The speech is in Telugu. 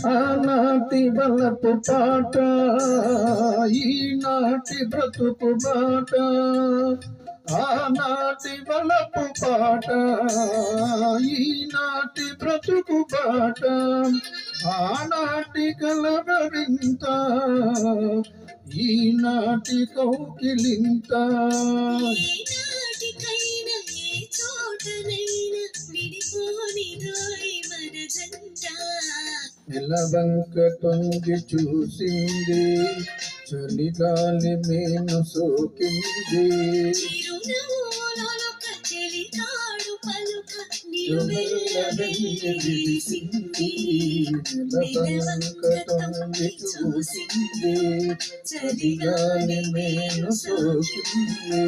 ఆనాటి బలపు పాట ఈనాటి బ్రతుకు బాట, ఆనాటి బలపు పాట ఈనాటి బ్రతుకు బాట, ఆనాటి కలవరింత ఈనాటి కౌకిలింత. నెలవంక తొంగి చూసింది, చలిగాలి మేను సోకింది. నెలవంక తొంగి చూసింది, చలిగాలి మేను సోకింది.